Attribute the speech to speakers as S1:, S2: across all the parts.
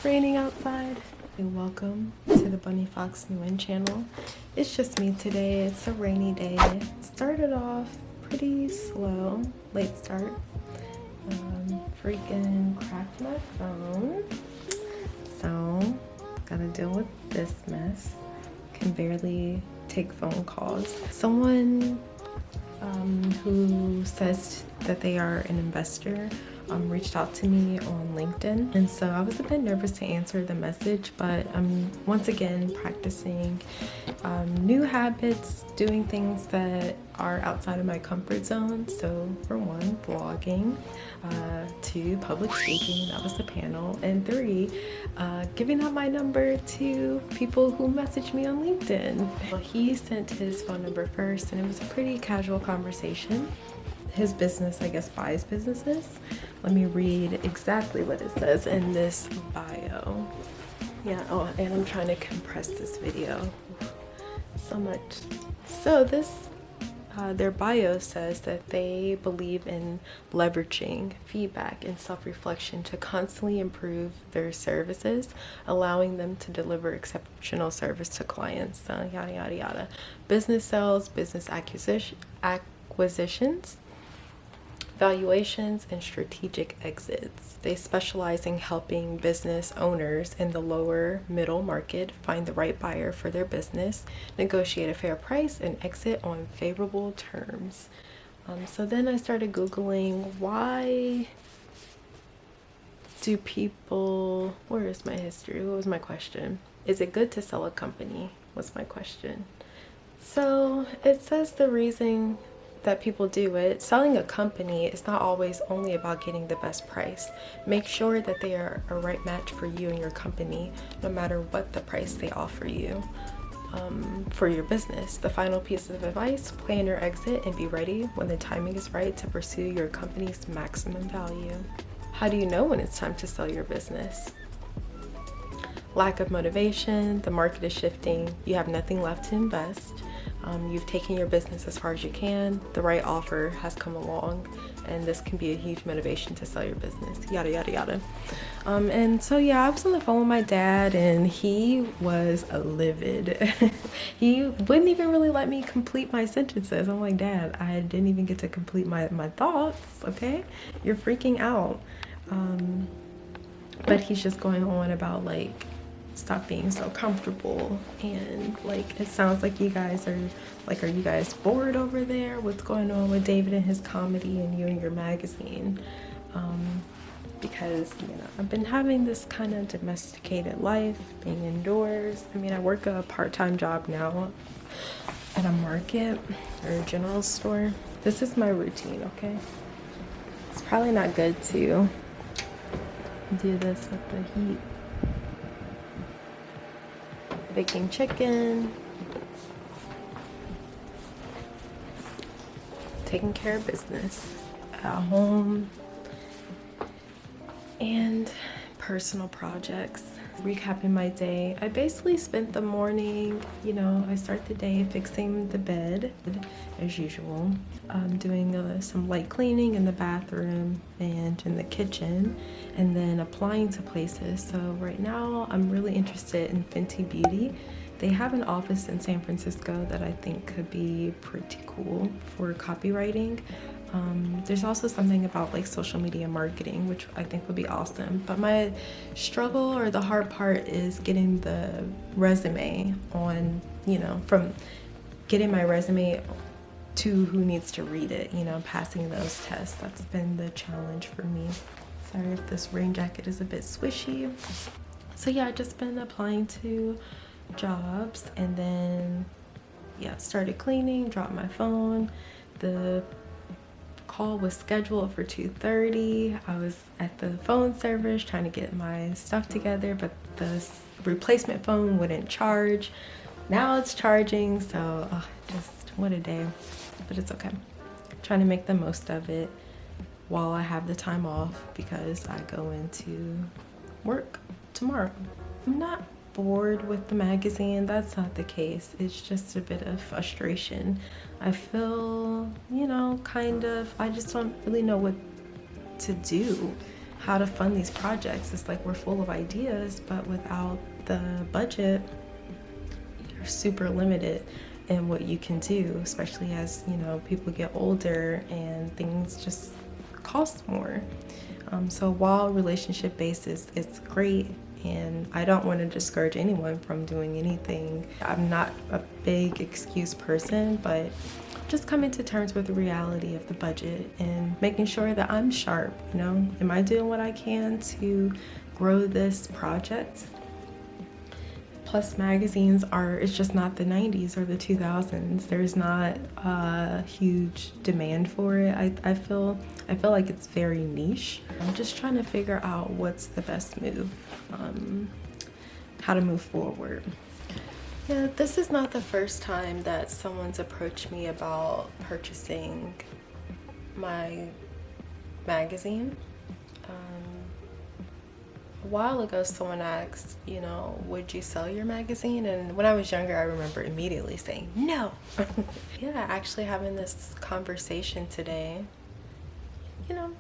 S1: raining outside. And welcome to the Bunny Fox Nguyen channel. It's just me today. It's a rainy day. Started off pretty slow, late start. Freaking cracked my phone. So, gotta deal with this mess. Can barely take phone calls. Someone who says that they are an investor reached out to me on LinkedIn, and so I was a bit nervous to answer the message, but I'm once again practicing new habits, doing things that are outside of my comfort zone. So for one, blogging, two, public speaking, that was the panel, and three, giving out my number to people who message me on LinkedIn. Well, he sent his phone number first, and it was a pretty casual conversation. His business, I guess, buys businesses. Let me read exactly what it says in this bio. Yeah, oh, and I'm trying to compress this video. So much. So this, their bio says that they believe in leveraging feedback and self-reflection to constantly improve their services, allowing them to deliver exceptional service to clients, yada, yada, yada. Business sales, business acquisitions, valuations, and strategic exits. They specialize in helping business owners in the lower middle market find the right buyer for their business, negotiate a fair price, and exit on favorable terms. So then I started Googling, why do people, where is my history? What was my question? Is it good to sell a company? Was my question. So it says the reason that people do it. Selling a company is not always only about getting the best price. Make sure that they are a right match for you and your company, no matter what the price they offer you for your business. The final piece of advice: plan your exit and be ready when the timing is right to pursue your company's maximum value. How do you know when it's time to sell your business? Lack of motivation, the market is shifting, you have nothing left to invest. You've taken your business as far as you can, the right offer has come along, and this can be a huge motivation to sell your business, yada, yada, yada. And so, yeah, I was on the phone with my dad, and he was livid. He wouldn't even really let me complete my sentences. I'm like, Dad, I didn't even get to complete my thoughts, okay? You're freaking out. But he's just going on about, like, stop being so comfortable, and like, it sounds like you guys are like, are you guys bored over there? What's going on with David and his comedy and you and your magazine? Because, you know, I've been having this kind of domesticated life, being indoors. I mean, I work a part-time job now at a market or a general store. This is my routine, okay? It's probably not good to do this with the heat. Baking chicken, taking care of business at home, and personal projects. Recapping my day, I basically spent the morning, you know, I start the day fixing the bed as usual, doing some light cleaning in the bathroom and in the kitchen, and then applying to places. So right now I'm really interested in Fenty Beauty. They have an office in San Francisco that I think could be pretty cool for copywriting. There's also something about like social media marketing, which I think would be awesome. But my struggle, or the hard part, is getting the resume on, you know, from getting my resume to who needs to read it, you know, passing those tests. That's been the challenge for me. Sorry if this rain jacket is a bit swishy. So yeah, I've just been applying to jobs, and then yeah, started cleaning, dropped my phone. The call was scheduled for 2:30. I was at the phone service trying to get my stuff together, but the replacement phone wouldn't charge. Now it's charging, so just what a day. But it's okay. Trying to make the most of it while I have the time off, because I go into work tomorrow. I'm not bored with the magazine, that's not the case. It's just a bit of frustration. I feel, you know, kind of, I just don't really know what to do. how to fund these projects. It's like we're full of ideas, but without the budget, you're super limited in what you can do, especially as, you know, people get older and things just cost more. So while relationship based it's great, and I don't want to discourage anyone from doing anything. I'm not a big excuse person, but just coming to terms with the reality of the budget and making sure that I'm sharp, you know? Am I doing what I can to grow this project? Plus, magazines it's just not the 90s or the 2000s. There's not a huge demand for it. I feel like it's very niche. I'm just trying to figure out what's the best move, how to move forward. Yeah, this is not the first time that someone's approached me about purchasing my magazine. A while ago, someone asked, you know, would you sell your magazine? And when I was younger, I remember immediately saying no. Yeah, actually having this conversation today, you know,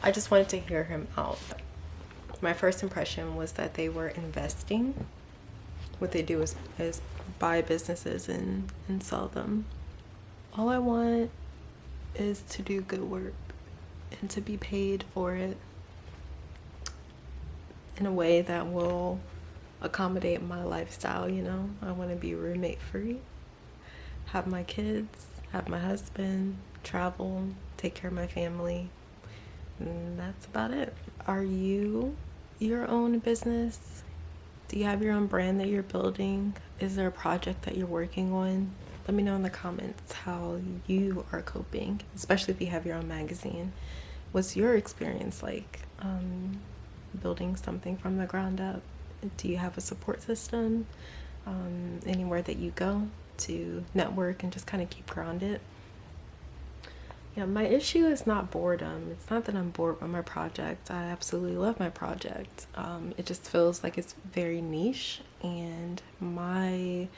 S1: I just wanted to hear him out. My first impression was that they were investing. What they do is buy businesses and sell them. All I want is to do good work and to be paid for it in a way that will accommodate my lifestyle, you know? I want to be roommate free, have my kids, have my husband, travel, take care of my family, and that's about it. Are you your own business? Do you have your own brand that you're building? Is there a project that you're working on? Let me know in the comments how you are coping, especially if you have your own magazine. What's your experience like building something from the ground up? Do you have a support system anywhere that you go to network and just kind of keep grounded? Yeah, my issue is not boredom. It's not that I'm bored by my project. I absolutely love my project. It just feels like it's very niche, and I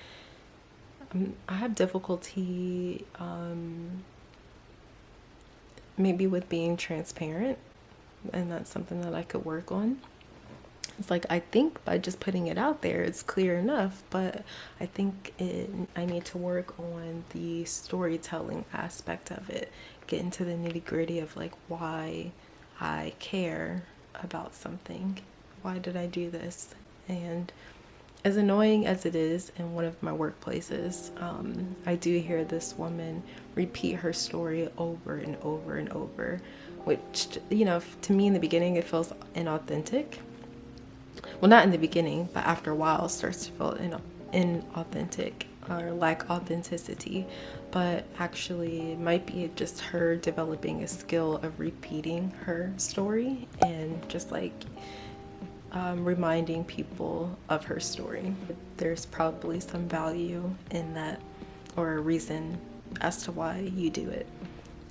S1: have difficulty maybe with being transparent, and that's something that I could work on. It's like, I think by just putting it out there, it's clear enough, but I think I need to work on the storytelling aspect of it, get into the nitty-gritty of like why I care about something. Why did I do this? And as annoying as it is in one of my workplaces, I do hear this woman repeat her story over and over and over, which, you know, to me in the beginning it feels inauthentic. Well, not in the beginning, but after a while it starts to feel inauthentic or lack authenticity. But actually it might be just her developing a skill of repeating her story and just like reminding people of her story. There's probably some value in that, or a reason as to why you do it.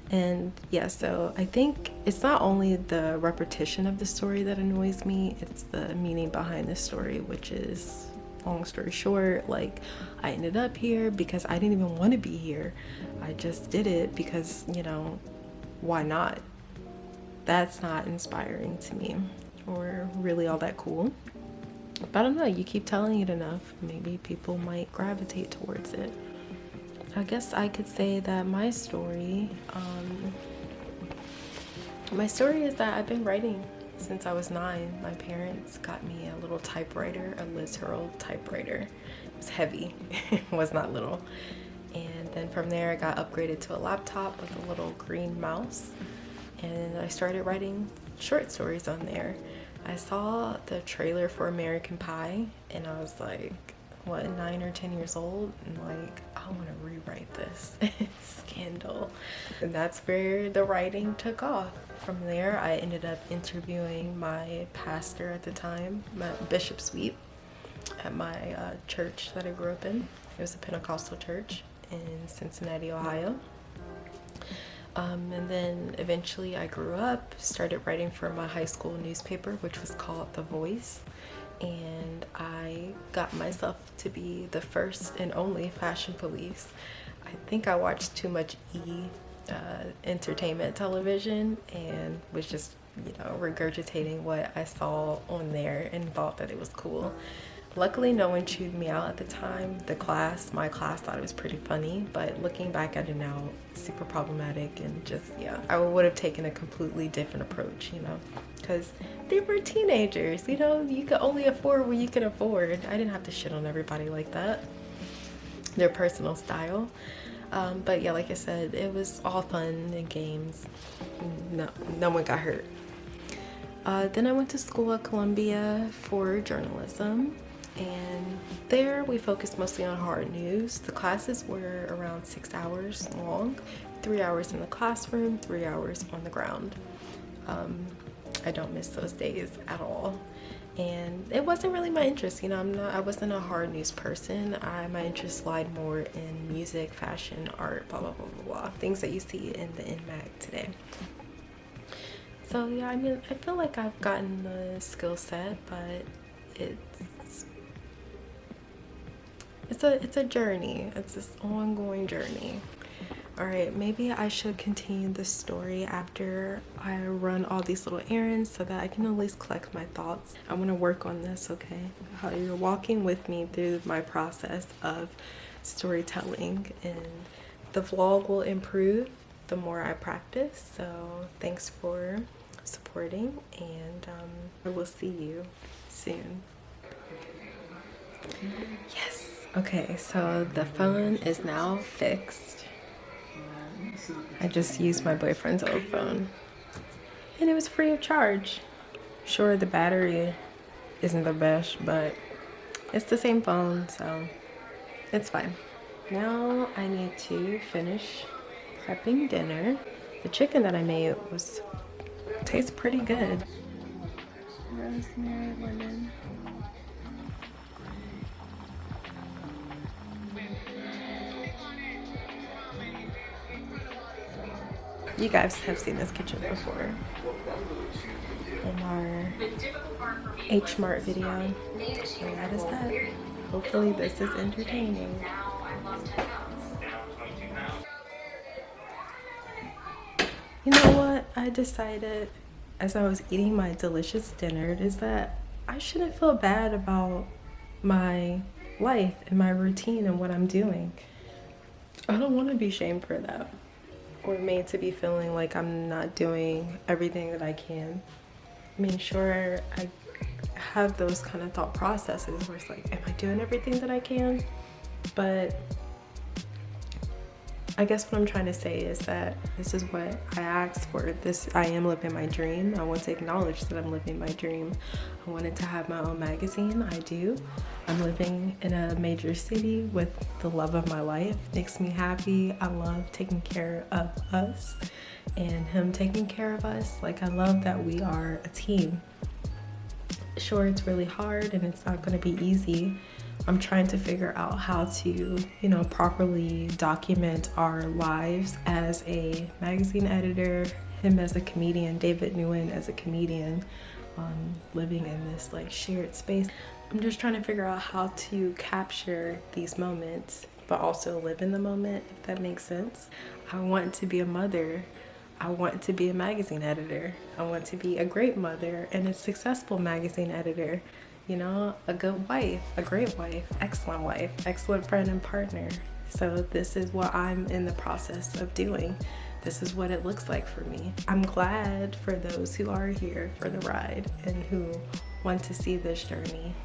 S1: And yeah, so I think it's not only the repetition of the story that annoys me, it's the meaning behind the story, which is, long story short, like, I ended up here because I didn't even want to be here. I just did it because, you know, why not? That's not inspiring to me or really all that cool. But I don't know, you keep telling it enough, maybe people might gravitate towards it. I guess I could say that my story is that I've been writing since I was 9. My parents got me a little typewriter, a literal typewriter. It was heavy, it was not little. And then from there I got upgraded to a laptop with a little green mouse, and I started writing short stories on there. I saw the trailer for American Pie and I was like, what, 9 or 10 years old, and like, I want to rewrite this. Scandal. And that's where the writing took off. From there I ended up interviewing my pastor at the time, my Bishop Sweet, at my church that I grew up in. It was a Pentecostal church in Cincinnati, Ohio. And then eventually I grew up, started writing for my high school newspaper, which was called The Voice. And I got myself to be the first and only fashion police. I think I watched too much entertainment television and was just you know, regurgitating what I saw on there and thought that it was cool. Luckily, no one chewed me out at the time. My class thought it was pretty funny, but looking back at it now, super problematic and just, yeah, I would have taken a completely different approach, you know, because they were teenagers, you know, you could only afford what you can afford. I didn't have to shit on everybody like that, their personal style. But yeah, like I said, it was all fun and games. No one got hurt. Then I went to school at Columbia for journalism. And there we focused mostly on hard news. The classes were around 6 hours long, 3 hours in the classroom, 3 hours on the ground. I don't miss those days at all. And it wasn't really my interest, you know, I wasn't a hard news person. My interests lied more in music, fashion, art, blah, blah, blah, blah, blah. Things that you see in the mag today. So yeah, I mean, I feel like I've gotten the skill set, but it's a journey. It's this ongoing journey. All right, maybe I should continue the story after I run all these little errands so that I can at least collect my thoughts. I want to work on this, okay? How you're walking with me through my process of storytelling, and the vlog will improve the more I practice. So thanks for supporting, and I will see you soon. Yes. Okay, so the phone is now fixed. I just used my boyfriend's old phone and it was free of charge. Sure, the battery isn't the best, but it's the same phone, so it's fine. Now I need to finish prepping dinner. The chicken that I made tastes pretty good. Rosemary, lemon. You guys have seen this kitchen before in our H-Mart video. And that is that. Hopefully this is entertaining. You know what I decided as I was eating my delicious dinner is that I shouldn't feel bad about my life and my routine and what I'm doing. I don't want to be shamed for that, or made to be feeling like I'm not doing everything that I can. I mean, sure, I have those kind of thought processes where it's like, am I doing everything that I can? But I guess what I'm trying to say is that this is what I asked for. I am living my dream. I want to acknowledge that I'm living my dream. I wanted to have my own magazine. I do. I'm living in a major city with the love of my life. Makes me happy. I love taking care of us and him taking care of us. Like, I love that we are a team. Sure, it's really hard and it's not going to be easy. I'm trying to figure out how to, you know, properly document our lives as a magazine editor, him as a comedian, David Nguyen as a comedian, living in this like shared space. I'm just trying to figure out how to capture these moments, but also live in the moment, if that makes sense. I want to be a mother. I want to be a magazine editor. I want to be a great mother and a successful magazine editor. You know, a good wife, a great wife, excellent friend and partner. So this is what I'm in the process of doing. This is what it looks like for me. I'm glad for those who are here for the ride and who want to see this journey,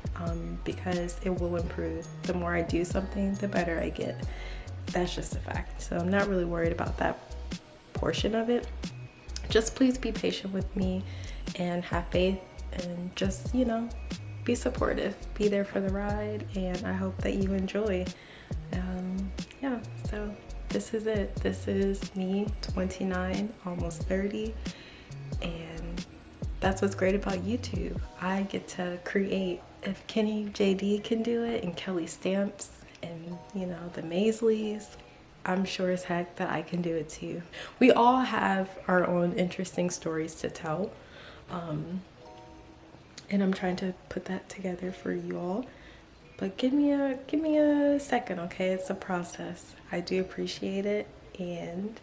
S1: because it will improve. The more I do something, the better I get. That's just a fact. So I'm not really worried about that portion of it. Just please be patient with me and have faith, and just, you know, be supportive, be there for the ride, and I hope that you enjoy. Yeah, so this is it. This is me, 29, almost 30, and that's what's great about YouTube. I get to create. If Kenny JD can do it, and Kelly Stamps, and, you know, the Maisleys, I'm sure as heck that I can do it too. We all have our own interesting stories to tell. And I'm trying to put that together for you all. But give me a second, okay? It's a process. I do appreciate it, and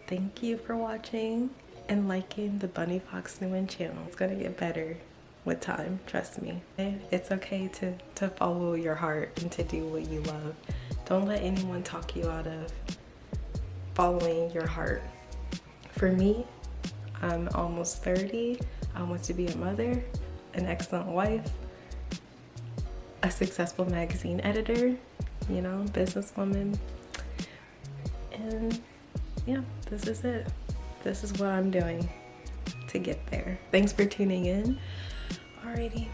S1: thank you for watching. and liking the Bunny Fox Nguyen channel. It's gonna get better with time, trust me. It's okay to follow your heart and to do what you love. Don't let anyone talk you out of following your heart. For me, I'm almost 30. I want to be a mother, an excellent wife, a successful magazine editor, you know, businesswoman. And yeah, this is it. This is what I'm doing to get there. Thanks for tuning in. Alrighty.